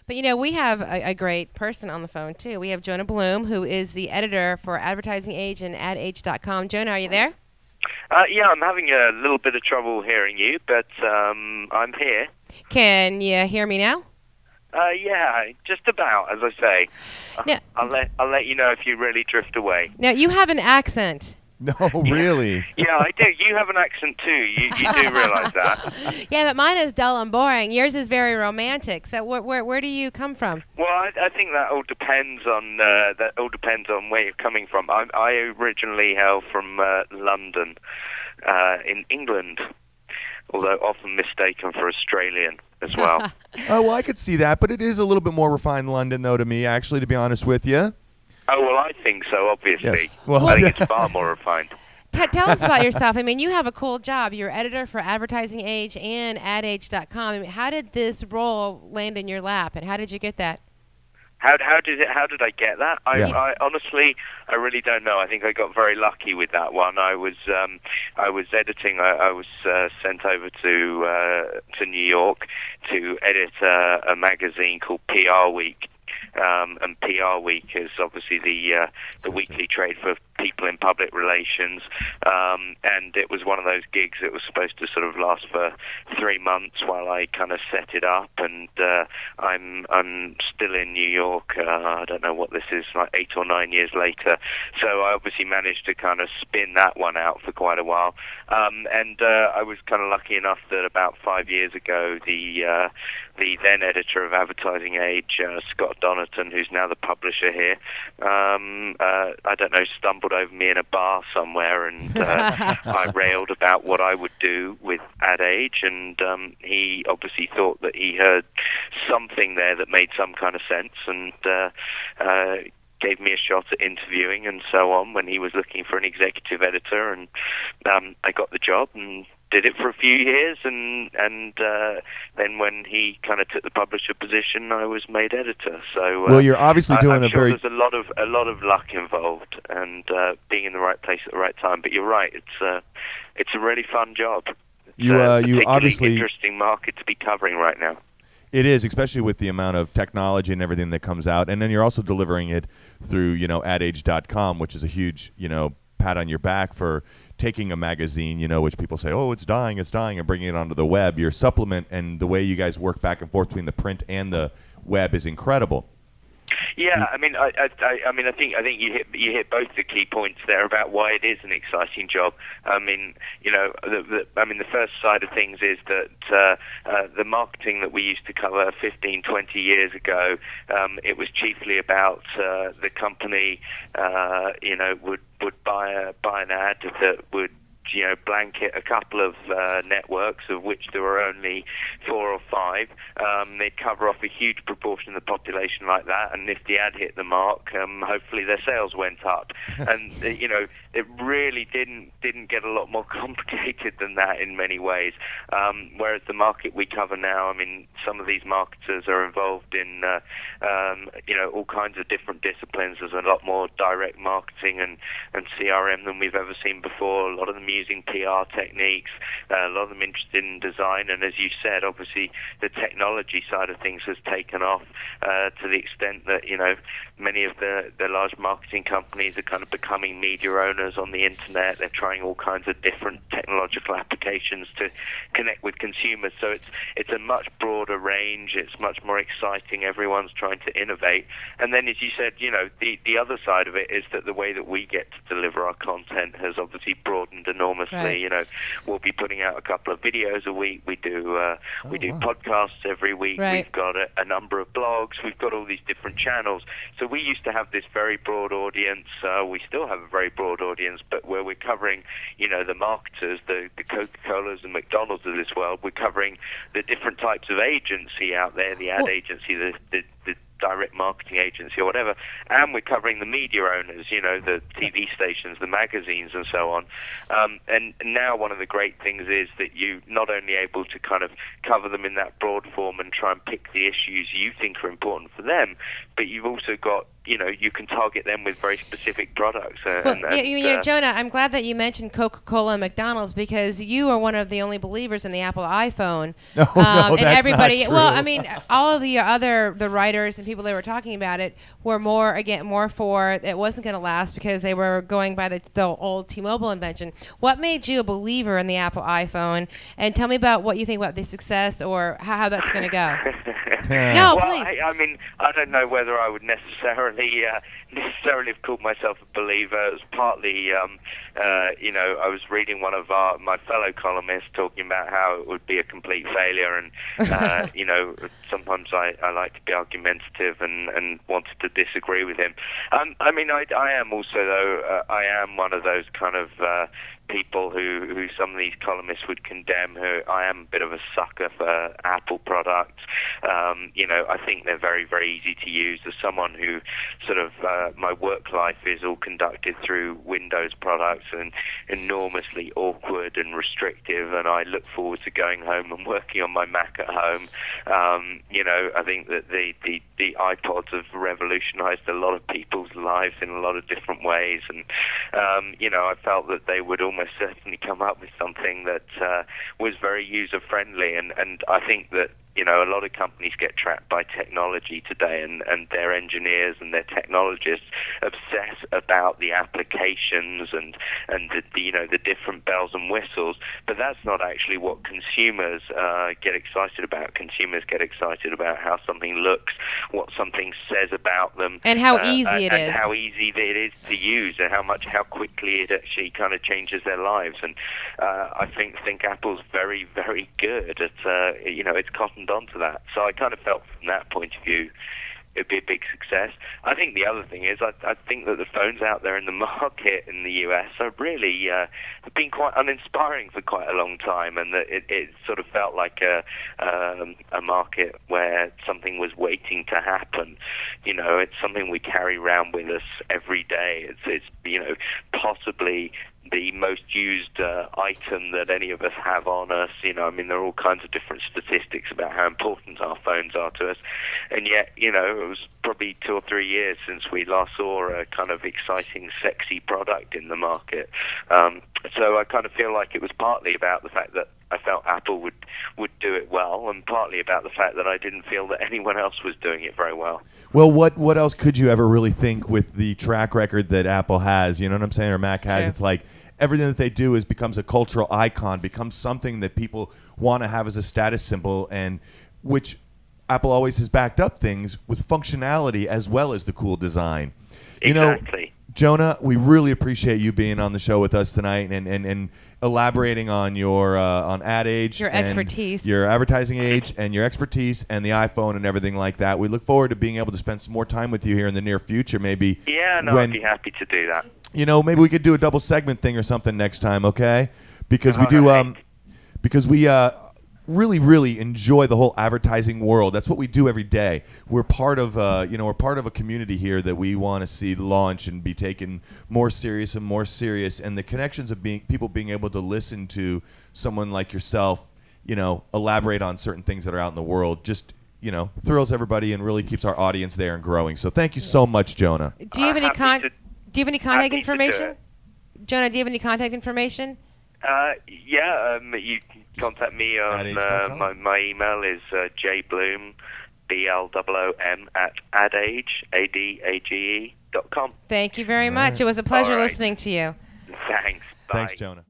But we have a great person on the phone too. We have Jonah Bloom, who is the editor for Advertising Age and AdAge.com. Jonah, are you there? Yeah, I'm having a little bit of trouble hearing you, but I'm here. Can you hear me now? Yeah, just about, as I say. Now, I'll let you know if you really drift away. Now, you have an accent. No, really? Yeah, I do. You have an accent too. You do realize that. Yeah, but mine is dull and boring. Yours is very romantic. So where do you come from? Well, I think that all depends on where you're coming from. I originally hail from London, in England, although often mistaken for Australian as well. Oh, well, I could see that, but it is a little bit more refined London, though, to me, actually, to be honest with you. Oh, well, I think so, obviously. Yes. Well, I think it's far more refined. Tell us about yourself. I mean, you have a cool job. You're editor for Advertising Age and AdAge.com. I mean, how did this role land in your lap, and how did you get that? How did I get that? I honestly, I really don't know. I think I got very lucky with that one. I was editing. I was sent over to New York to edit a magazine called PR Week. And PR Week is obviously the weekly trade for people in public relations, and it was one of those gigs that was supposed to sort of last for 3 months while I kind of set it up, and I'm still in New York. I don't know what this is, like 8 or 9 years later. So I obviously managed to kind of spin that one out for quite a while, and I was kind of lucky enough that about 5 years ago, the then editor of Advertising Age, Scott Donaton, who's now the publisher here, I don't know, stumbled over me in a bar somewhere, and I railed about what I would do with Ad Age, and he obviously thought that he heard something there that made some kind of sense, and gave me a shot at interviewing and so on when he was looking for an executive editor, and I got the job and did it for a few years, and then when he kind of took the publisher position, I was made editor. So well, you're obviously doing I'm sure there's a lot of luck involved, and being in the right place at the right time. But you're right, it's a really fun job. It's you obviously interesting market to be covering right now. It is, especially with the amount of technology and everything that comes out, and then you're also delivering it through AdAge.com, which is a huge pat on your back for taking a magazine, which people say, oh, it's dying, and bringing it onto the web. Your supplement and the way you guys work back and forth between the print and the web is incredible. Yeah, I mean, I think you hit both the key points there about why it is an exciting job. I mean, the first side of things is that the marketing that we used to cover 15, 20 years ago, it was chiefly about the company, would buy an ad that would blanket a couple of networks, of which there were only 4 or 5. They'd cover off a huge proportion of the population like that, and if the ad hit the mark, hopefully their sales went up. And it really didn't get a lot more complicated than that in many ways. Whereas the market we cover now, I mean, some of these marketers are involved in all kinds of different disciplines. There's a lot more direct marketing and CRM than we've ever seen before. A lot of them using PR techniques, a lot of them interested in design, and as you said, obviously the technology side of things has taken off to the extent that many of the large marketing companies are kind of becoming media owners on the internet. They're trying all kinds of different technological applications to connect with consumers. So it's a much broader range. It's much more exciting. Everyone's trying to innovate. And then, as you said, the other side of it is that the way that we get to deliver our content has obviously broadened enormously. Right. We'll be putting out a couple of videos a week. We do podcasts every week. Right. We've got a number of blogs. We've got all these different channels. So we used to have this very broad audience. We still have a very broad audience, but where we're covering, the marketers, the Coca-Colas and McDonald's of this world, we're covering the different types of agency out there, the ad agency, the direct marketing agency or whatever, and we're covering the media owners, the TV stations, the magazines, and so on. And now one of the great things is that you're not only able to kind of cover them in that broad form and try and pick the issues you think are important for them, but you've also got you can target them with very specific products. Jonah, I'm glad that you mentioned Coca-Cola and McDonald's, because you are one of the only believers in the Apple iPhone. No, and that's everybody, not true. well, I mean, all of the writers and people that were talking about it were more for it wasn't going to last because they were going by the old T-Mobile invention. What made you a believer in the Apple iPhone? And tell me about what you think about the success or how that's going to go. No, well, please. I don't know whether I would necessarily have called myself a believer. It was partly, I was reading one of my fellow columnists talking about how it would be a complete failure, and sometimes I like to be argumentative and wanted to disagree with him. I am also, though, I am one of those kind of people who some of these columnists would condemn. Who I am a bit of a sucker for Apple products. I think they're very, very easy to use. As someone who sort of my work life is all conducted through Windows products and enormously awkward and restrictive, and I look forward to going home and working on my Mac at home. I think that the iPods have revolutionized a lot of people's lives in a lot of different ways, and I felt that they would almost certainly come up with something that was very user-friendly, and I think that a lot of companies get trapped by technology today, and their engineers and their technologists obsess about the applications and the different bells and whistles, but that's not actually what consumers get excited about. Consumers get excited about how something looks, what something says about them, and how easy it is, and how easy it is to use, and how quickly it actually kind of changes their lives. And I think Apple's very, very good at it's cottoned onto that. So I kind of felt from that point of view it'd be a big success. I think the other thing is I think that the phones out there in the market in the US are really have been quite uninspiring for quite a long time, and that it sort of felt like a market where something was waiting to happen. It's something we carry around with us every day. It's possibly the most used item that any of us have on us. There are all kinds of different statistics about how important our phones are to us, and yet, it was probably 2 or 3 years since we last saw a kind of exciting, sexy product in the market. So I kind of feel like it was partly about the fact that I felt Apple would do it well, and partly about the fact that I didn't feel that anyone else was doing it very well. Well, what else could you ever really think with the track record that Apple has? You know what I'm saying? Or Mac has? Sure. It's like everything that they do becomes a cultural icon, becomes something that people want to have as a status symbol, and which Apple always has backed up things with functionality as well as the cool design. Exactly. Jonah, we really appreciate you being on the show with us tonight and elaborating on your on Ad Age, your expertise, your advertising age, and your expertise, and the iPhone and everything like that. We look forward to being able to spend some more time with you here in the near future, maybe. Yeah, no, I'd be happy to do that. Maybe we could do a double segment thing or something next time, okay? Because we do, because we really, really enjoy the whole advertising world. That's what we do every day. We're part of, we're part of a community here that we want to see launch and be taken more serious and more serious. And the connections of people being able to listen to someone like yourself, elaborate on certain things that are out in the world, just thrills everybody and really keeps our audience there and growing. So thank you so much, Jonah. Do you have any contact information? Jonah, do you have any contact information? You contact me on my email is jbloom, BLOOM @adage.com. Thank you very much. It was a pleasure listening to you. Thanks. Bye. Thanks, Jonah.